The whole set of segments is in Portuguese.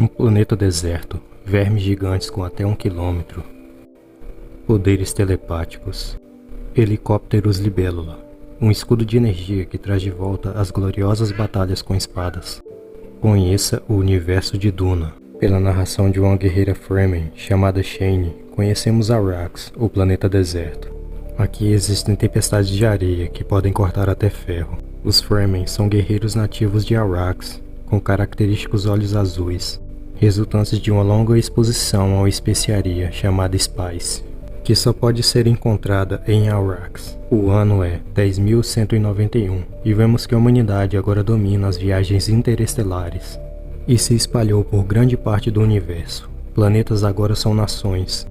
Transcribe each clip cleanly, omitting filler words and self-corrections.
Um planeta deserto, vermes gigantes com até 1 quilômetro, poderes telepáticos, helicópteros libélula, um escudo de energia que traz de volta as gloriosas batalhas com espadas. Conheça o universo de Duna. Pela narração de uma guerreira Fremen chamada Shane, conhecemos Arrax, o planeta deserto. Aqui existem tempestades de areia que podem cortar até ferro. Os Fremen são guerreiros nativos de Arrax, com característicos olhos azuis, resultantes de uma longa exposição a uma especiaria chamada Spice, que só pode ser encontrada em Arrax. O ano é 10.191 e vemos que a humanidade agora domina as viagens interestelares e se espalhou por grande parte do universo. Planetas agora são nações,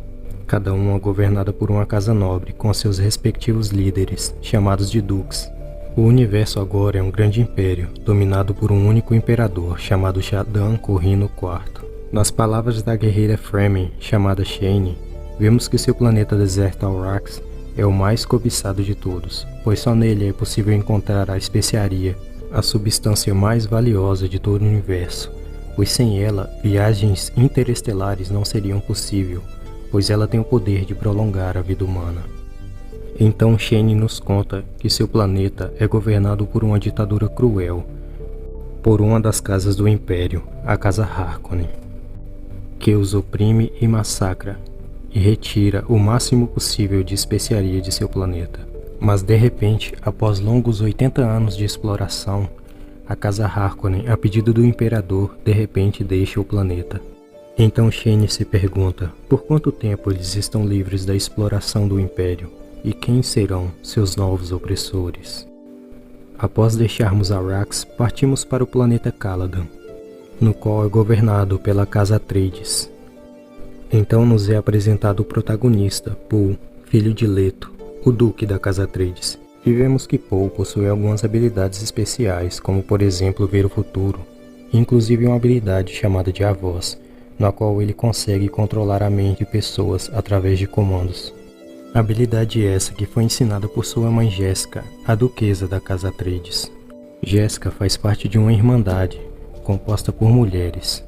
cada uma governada por uma casa nobre com seus respectivos líderes, chamados de duques. O universo agora é um grande império, dominado por um único imperador, chamado Shaddam Corrino IV. Nas palavras da guerreira Fremen, chamada Shane, vemos que seu planeta deserto Arrax é o mais cobiçado de todos, pois só nele é possível encontrar a especiaria, a substância mais valiosa de todo o universo, pois sem ela, viagens interestelares não seriam possíveis, pois ela tem o poder de prolongar a vida humana. Então Shane nos conta que seu planeta é governado por uma ditadura cruel, por uma das casas do Império, a Casa Harkonnen, que os oprime e massacra, e retira o máximo possível de especiaria de seu planeta. Mas de repente, após longos 80 anos de exploração, a Casa Harkonnen, a pedido do Imperador, de repente deixa o planeta. Então Shane se pergunta, por quanto tempo eles estão livres da exploração do Império? E quem serão seus novos opressores? Após deixarmos Arrax, partimos para o planeta Caladan, no qual é governado pela Casa Atreides. Então nos é apresentado o protagonista, Paul, filho de Leto, o duque da Casa Atreides. E vemos que Paul possui algumas habilidades especiais, como por exemplo ver o futuro, inclusive uma habilidade chamada de A Voz, na qual ele consegue controlar a mente de pessoas através de comandos. Habilidade essa que foi ensinada por sua mãe Jéssica, a duquesa da Casa Atreides. Jéssica faz parte de uma irmandade, composta por mulheres,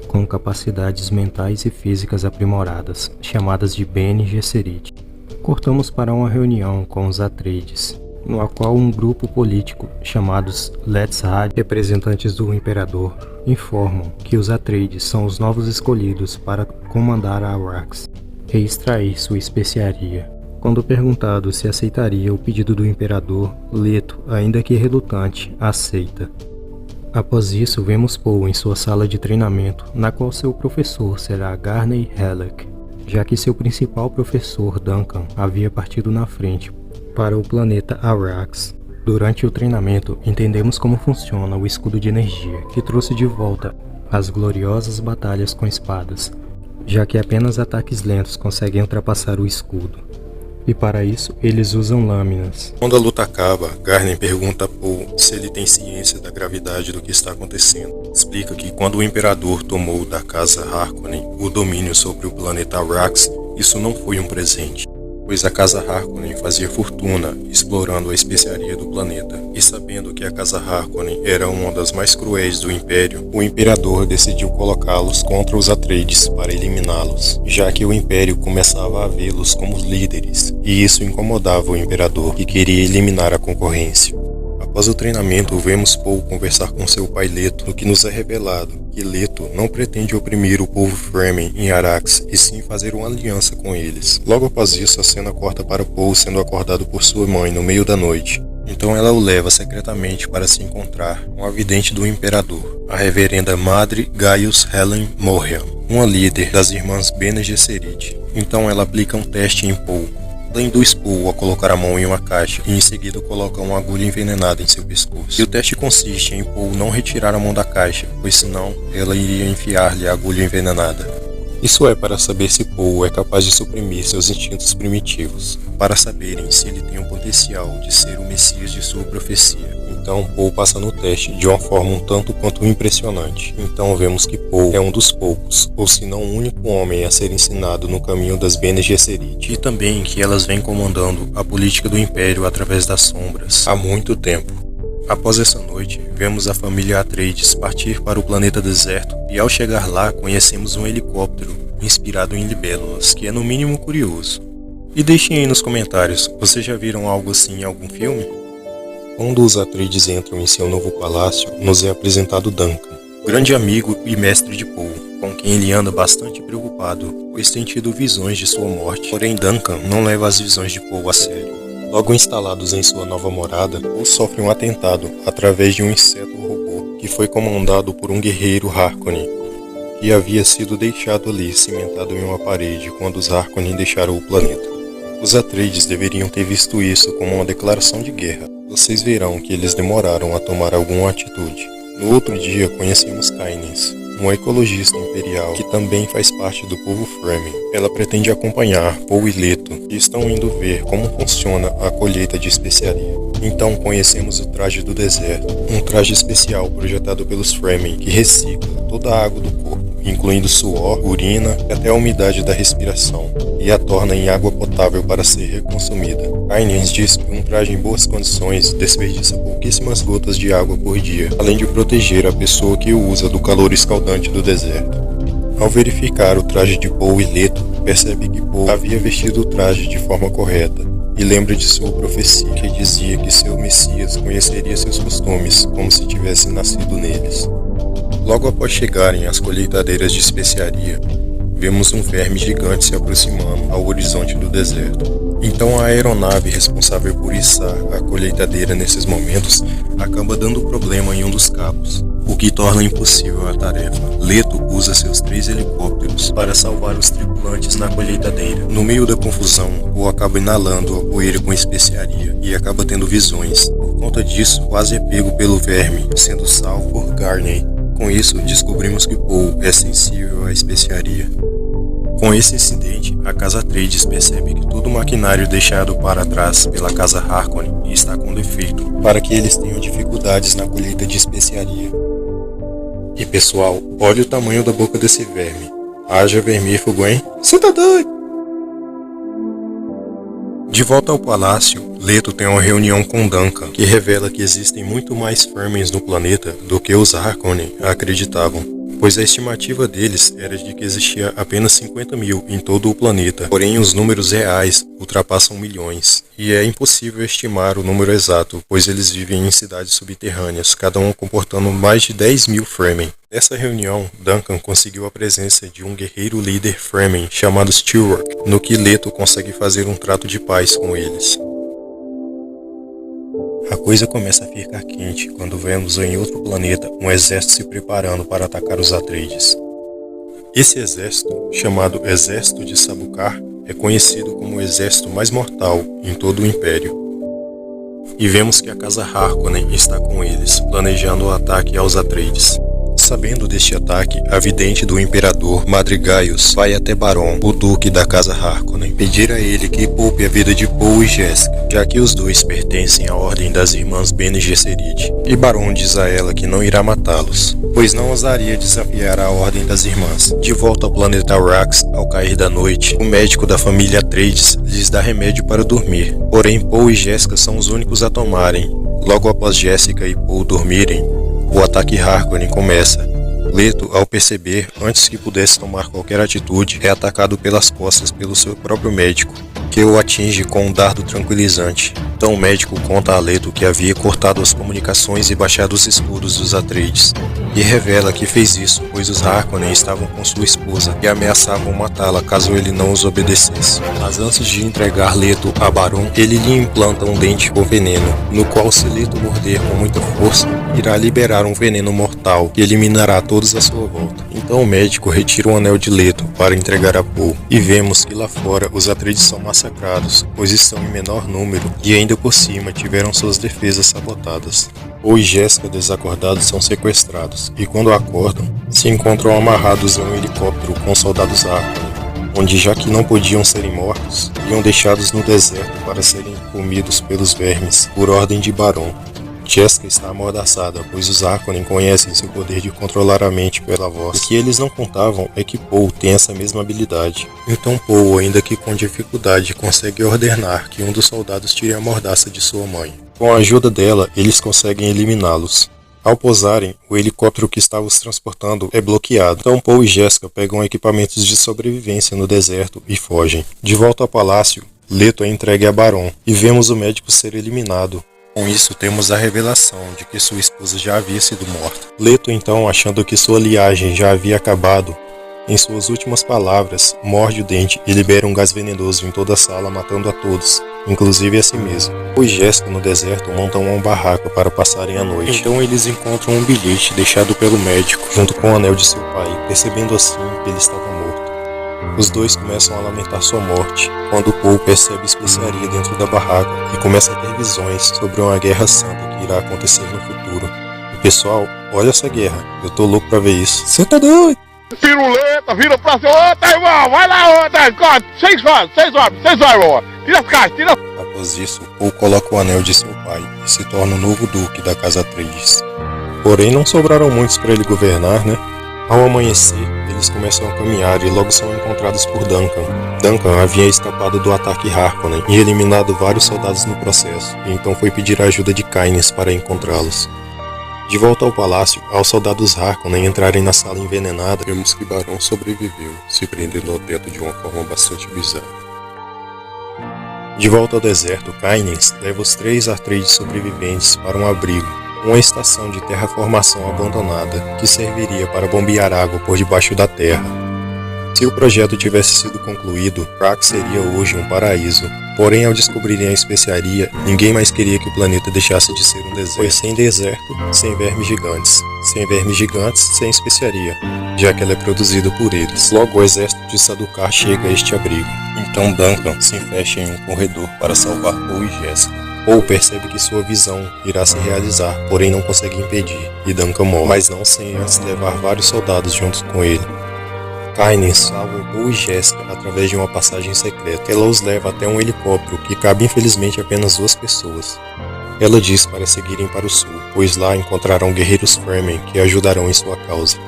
com capacidades mentais e físicas aprimoradas, chamadas de Bene Gesserit. Cortamos para uma reunião com os Atreides, no qual um grupo político, chamados Let's Had, representantes do Imperador, informam que os Atreides são os novos escolhidos para comandar a Arrax e extrair sua especiaria. Quando perguntado se aceitaria o pedido do Imperador, Leto, ainda que relutante, aceita. Após isso, vemos Paul em sua sala de treinamento, na qual seu professor será Garnet Halleck, já que seu principal professor, Duncan, havia partido na frente para o planeta Arrax. Durante o treinamento, entendemos como funciona o escudo de energia, que trouxe de volta as gloriosas batalhas com espadas, já que apenas ataques lentos conseguem ultrapassar o escudo. E para isso, eles usam lâminas. Quando a luta acaba, Garnet pergunta a Paul se ele tem ciência da gravidade do que está acontecendo. Explica que quando o Imperador tomou da Casa Harkonnen o domínio sobre o planeta Arrax, isso não foi um presente, pois a Casa Harkonnen fazia fortuna explorando a especiaria do planeta, e sabendo que a Casa Harkonnen era uma das mais cruéis do Império, o Imperador decidiu colocá-los contra os Atreides para eliminá-los, já que o Império começava a vê-los como líderes, e isso incomodava o Imperador, que queria eliminar a concorrência. Após o treinamento, vemos Paul conversar com seu pai Leto, no que nos é revelado que Leto não pretende oprimir o povo Fremen em Arrax, e sim fazer uma aliança com eles. Logo após isso, a cena corta para Paul sendo acordado por sua mãe no meio da noite. Então ela o leva secretamente para se encontrar com a vidente do Imperador, a reverenda Madre Gaius Helen Morhian, uma líder das irmãs Bene Gesserit. Então ela aplica um teste em Paul. Ela induz Paul a colocar a mão em uma caixa e em seguida coloca uma agulha envenenada em seu pescoço. E o teste consiste em Paul não retirar a mão da caixa, pois senão ela iria enfiar-lhe a agulha envenenada. Isso é para saber se Paul é capaz de suprimir seus instintos primitivos, para saberem se ele tem o potencial de ser o Messias de sua profecia. Então Paul passa no teste de uma forma um tanto quanto impressionante. Então vemos que Paul é um dos poucos, ou se não o único homem a ser ensinado no caminho das Bene Gesserit, e também que elas vêm comandando a política do Império através das sombras há muito tempo. Após essa noite, vemos a família Atreides partir para o planeta deserto e ao chegar lá conhecemos um helicóptero inspirado em libélulas, que é no mínimo curioso. E deixem aí nos comentários, vocês já viram algo assim em algum filme? Quando os Atreides entram em seu novo palácio, nos é apresentado Duncan, grande amigo e mestre de Poe, com quem ele anda bastante preocupado, pois tem tido visões de sua morte. Porém, Duncan não leva as visões de Poe a sério. Logo instalados em sua nova morada, Poe sofre um atentado através de um inseto robô, que foi comandado por um guerreiro Harkonnen, que havia sido deixado ali cimentado em uma parede quando os Harkonnen deixaram o planeta. Os Atreides deveriam ter visto isso como uma declaração de guerra. Vocês verão que eles demoraram a tomar alguma atitude. No outro dia conhecemos Kainens, uma ecologista imperial que também faz parte do povo Fremen. Ela pretende acompanhar Poe e Leto, que estão indo ver como funciona a colheita de especiaria. Então conhecemos o traje do deserto, um traje especial projetado pelos Fremen que recicla toda a água do corpo, incluindo suor, urina e até a umidade da respiração, e a torna em água potável para ser reconsumida. Kainens diz que um traje em boas condições desperdiça pouquíssimas gotas de água por dia, além de proteger a pessoa que o usa do calor escaldante do deserto. Ao verificar o traje de Poe e Leto, percebe que Poe havia vestido o traje de forma correta, e lembra de sua profecia que dizia que seu Messias conheceria seus costumes como se tivesse nascido neles. Logo após chegarem às colheitadeiras de especiaria, vemos um verme gigante se aproximando ao horizonte do deserto. Então a aeronave responsável por içar a colheitadeira nesses momentos acaba dando problema em um dos cabos, o que torna impossível a tarefa. Leto usa seus 3 helicópteros para salvar os tripulantes na colheitadeira. No meio da confusão, Poe acaba inalando a poeira com especiaria e acaba tendo visões. Por conta disso, quase é pego pelo verme, sendo salvo por Garney. Com isso, descobrimos que Poe é sensível à especiaria. Com esse incidente, a Casa Atreides percebe que todo o maquinário deixado para trás pela Casa Harkonnen está com defeito, para que eles tenham dificuldades na colheita de especiaria. E pessoal, olha o tamanho da boca desse verme. Haja vermífugo, hein? Você tá doido? De volta ao palácio, Leto tem uma reunião com Duncan, que revela que existem muito mais Fremen no planeta do que os Harkonnen acreditavam, pois a estimativa deles era de que existia apenas 50 mil em todo o planeta, porém os números reais ultrapassam milhões, e é impossível estimar o número exato, pois eles vivem em cidades subterrâneas, cada um comportando mais de 10 mil Fremen. Nessa reunião, Duncan conseguiu a presença de um guerreiro líder Fremen chamado Stewart, no que Leto consegue fazer um trato de paz com eles. A coisa começa a ficar quente quando vemos em outro planeta um exército se preparando para atacar os Atreides. Esse exército, chamado Exército de Sabukar, é conhecido como o exército mais mortal em todo o Império. E vemos que a Casa Harkonnen está com eles, planejando o ataque aos Atreides. Sabendo deste ataque, a vidente do Imperador Madrigaios vai até Baron, o duque da Casa Harkonnen, pedir a ele que poupe a vida de Poe e Jessica, já que os dois pertencem à Ordem das Irmãs Bene Gesserit. E Baron diz a ela que não irá matá-los, pois não ousaria desafiar a Ordem das Irmãs. De volta ao planeta Arrax, ao cair da noite, o médico da família Atreides lhes dá remédio para dormir, porém Poe e Jessica são os únicos a tomarem. Logo após Jessica e Poe dormirem, o ataque Harkonnen começa. Leto, ao perceber, antes que pudesse tomar qualquer atitude, é atacado pelas costas pelo seu próprio médico, que o atinge com um dardo tranquilizante. Então o médico conta a Leto que havia cortado as comunicações e baixado os escudos dos Atreides, e revela que fez isso pois os Harkonnen estavam com sua esposa e ameaçavam matá-la caso ele não os obedecesse. Mas antes de entregar Leto a Baron, ele lhe implanta um dente com veneno, no qual se Leto morder com muita força, irá liberar um veneno mortal que eliminará todos à sua volta. Então o médico retira o anel de Leto para entregar a Poe, e vemos que lá fora os Atreides são massacrados, pois estão em menor número e ainda por cima tiveram suas defesas sabotadas. Poe e Jessica, desacordados, são sequestrados, e quando acordam, se encontram amarrados em um helicóptero com soldados Harkonnen, onde, já que não podiam serem mortos, iam deixados no deserto para serem comidos pelos vermes, por ordem de Baron. Jessica está amordaçada, pois os Harkonnen conhecem seu poder de controlar a mente pela voz. O que eles não contavam é que Paul tem essa mesma habilidade. Então Paul, ainda que com dificuldade, consegue ordenar que um dos soldados tire a mordaça de sua mãe. Com a ajuda dela, eles conseguem eliminá-los. Ao pousarem, o helicóptero que estava os transportando é bloqueado. Então Paul e Jessica pegam equipamentos de sobrevivência no deserto e fogem. De volta ao palácio, Leto é entregue a Baron e vemos o médico ser eliminado. Com isso, temos a revelação de que sua esposa já havia sido morta. Leto, então, achando que sua liagem já havia acabado, em suas últimas palavras, morde o dente e libera um gás venenoso em toda a sala, matando a todos, inclusive a si mesmo. Pois Jessica, no deserto, montam uma barraca para passarem a noite. Então eles encontram um bilhete deixado pelo médico, junto com o anel de seu pai, percebendo assim que ele estava morto. Os dois começam a lamentar sua morte, quando Paul percebe especiaria dentro da barraca e começa a ter visões sobre uma guerra santa que irá acontecer no futuro. E pessoal, olha essa guerra, eu tô louco pra ver isso. Você tá doido? Piruleta, vira pra cima, ô, tá irmão, vai lá, ô, tá, seis horas, ô, tira as caixas, tira. Após isso, Paul coloca o anel de seu pai e se torna o novo duque da Casa Atreides. Porém, não sobraram muitos para ele governar, né? Ao amanhecer, eles começam a caminhar e logo são encontrados por Duncan. Duncan havia escapado do ataque Harkonnen e eliminado vários soldados no processo, e então foi pedir a ajuda de Caines para encontrá-los. De volta ao palácio, ao soldados Harkonnen entrarem na sala envenenada, vemos que Baron sobreviveu, se prendendo ao teto de uma forma bastante bizarra. De volta ao deserto, Caines leva os 3 Atreides sobreviventes para um abrigo, uma estação de terraformação abandonada que serviria para bombear água por debaixo da terra. Se o projeto tivesse sido concluído, Rax seria hoje um paraíso. Porém, ao descobrirem a especiaria, ninguém mais queria que o planeta deixasse de ser um deserto. Pois sem deserto, sem vermes gigantes. Sem vermes gigantes, sem especiaria, já que ela é produzida por eles. Logo, o exército de Sardaukar chega a este abrigo. Então Duncan se fecha em um corredor para salvar Paul e Jessica. Paul percebe que sua visão irá se realizar, porém não consegue impedir, e Duncan morre, mas não sem antes levar vários soldados junto com ele. Caines salva Paul e Jessica através de uma passagem secreta. Ela os leva até um helicóptero que cabe infelizmente apenas 2 pessoas. Ela diz para seguirem para o sul, pois lá encontrarão guerreiros Fremen que ajudarão em sua causa.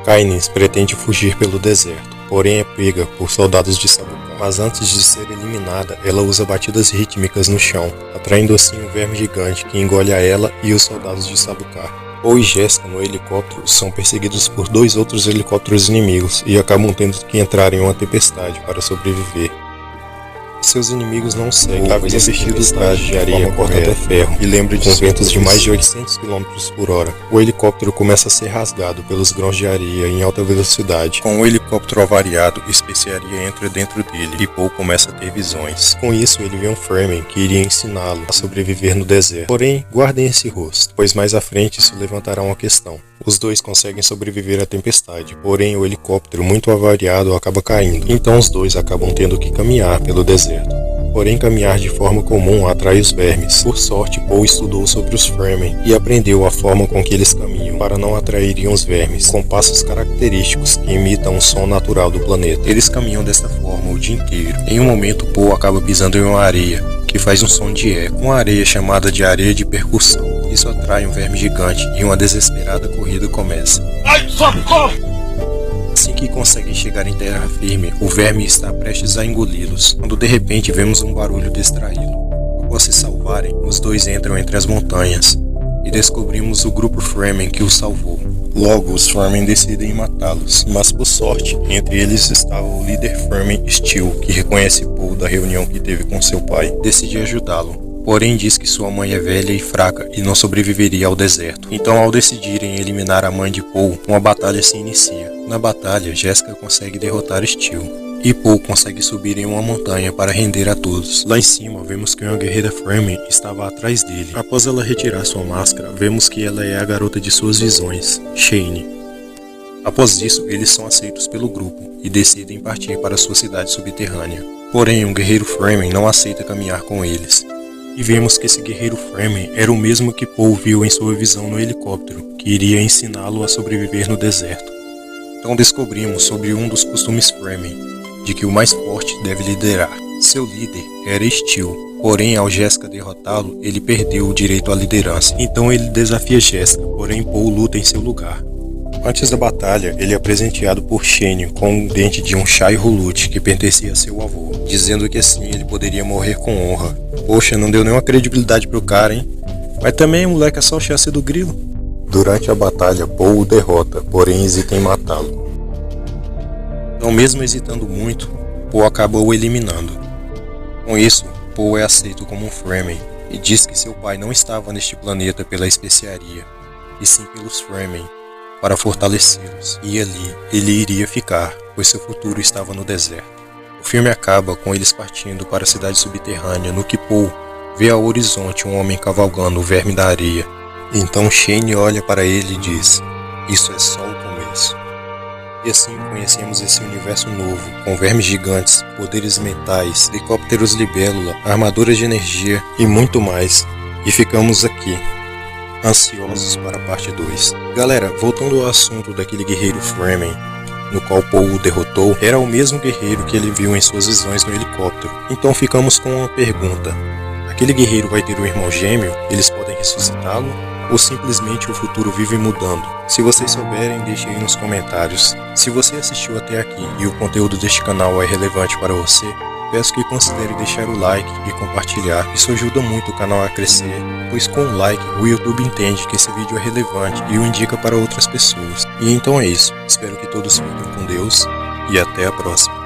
Caines pretende fugir pelo deserto, porém é pega por soldados de Sardaukar. Mas antes de ser eliminada, ela usa batidas rítmicas no chão, atraindo assim um verme gigante que engole a ela e os soldados de Sardaukar. Paul e Jessica no helicóptero são perseguidos por 2 outros helicópteros inimigos e acabam tendo que entrar em uma tempestade para sobreviver. Seus inimigos não seguem, pois é vestido de traje de areia cortado a ferro e lembra de ventos de mais de 800 km por hora. O helicóptero começa a ser rasgado pelos grãos de areia em alta velocidade. Com o helicóptero avariado, especiaria entra dentro dele e Paul começa a ter visões. Com isso, ele vê um Fremen que iria ensiná-lo a sobreviver no deserto. Porém, guardem esse rosto, pois mais à frente isso levantará uma questão. Os dois conseguem sobreviver à tempestade, porém o helicóptero muito avariado acaba caindo. Então os dois acabam tendo que caminhar pelo deserto. Porém, caminhar de forma comum atrai os vermes. Por sorte, Paul estudou sobre os Fremen e aprendeu a forma com que eles caminham para não atraírem os vermes, com passos característicos que imitam o som natural do planeta. Eles caminham dessa forma o dia inteiro. Em um momento, Paul acaba pisando em uma areia, que faz um som de eco, uma areia chamada de areia de percussão. Isso atrai um verme gigante e uma desesperada corrida começa. Ai, socorro! Assim que conseguem chegar em terra firme, o verme está prestes a engoli-los, quando de repente vemos um barulho distraí-lo. Após se salvarem, os dois entram entre as montanhas e descobrimos o grupo Fremen que os salvou. Logo, os Fremen decidem matá-los, mas por sorte, entre eles estava o líder Fremen Steel, que reconhece Paul da reunião que teve com seu pai, decide ajudá-lo. Porém diz que sua mãe é velha e fraca e não sobreviveria ao deserto. Então, ao decidirem eliminar a mãe de Paul, uma batalha se inicia. Na batalha, Jessica consegue derrotar Steel e Paul consegue subir em uma montanha para render a todos. Lá em cima, vemos que uma guerreira Fremen estava atrás dele. Após ela retirar sua máscara, vemos que ela é a garota de suas visões, Shane. Após isso, eles são aceitos pelo grupo e decidem partir para sua cidade subterrânea. Porém, um guerreiro Fremen não aceita caminhar com eles. E vemos que esse guerreiro Fremen era o mesmo que Paul viu em sua visão no helicóptero, que iria ensiná-lo a sobreviver no deserto. Então descobrimos sobre um dos costumes Fremen, de que o mais forte deve liderar. Seu líder era Steel, porém ao Jessica derrotá-lo, ele perdeu o direito à liderança. Então ele desafia Jessica, porém Paul luta em seu lugar. Antes da batalha, ele é presenteado por Shane com um dente de um Shai Hulud que pertencia a seu avô, dizendo que assim ele poderia morrer com honra. Poxa, não deu nenhuma credibilidade pro cara, hein? Mas também o moleque é só o chassi do grilo. Durante a batalha, Paul o derrota, porém hesita em matá-lo. Então, mesmo hesitando muito, Paul acaba o eliminando. Com isso, Paul é aceito como um Fremen e diz que seu pai não estava neste planeta pela especiaria, e sim pelos Fremen, para fortalecê-los, e ali ele iria ficar, pois seu futuro estava no deserto. O filme acaba com eles partindo para a cidade subterrânea, no que Paul vê ao horizonte um homem cavalgando o verme da areia. Então Shane olha para ele e diz: "Isso é só o começo." E assim conhecemos esse universo novo, com vermes gigantes, poderes mentais, helicópteros libélula, armaduras de energia e muito mais. E ficamos aqui, ansiosos para a parte 2. Galera, voltando ao assunto daquele guerreiro Fremen, no qual Paul o derrotou, era o mesmo guerreiro que ele viu em suas visões no helicóptero. Então ficamos com uma pergunta: aquele guerreiro vai ter um irmão gêmeo? Eles podem ressuscitá-lo? Ou simplesmente o futuro vive mudando? Se vocês souberem, deixem aí nos comentários. Se você assistiu até aqui e o conteúdo deste canal é relevante para você, peço que considere deixar o like e compartilhar. Isso ajuda muito o canal a crescer, pois com o like o YouTube entende que esse vídeo é relevante e o indica para outras pessoas. E então é isso. Espero que todos fiquem com Deus e até a próxima.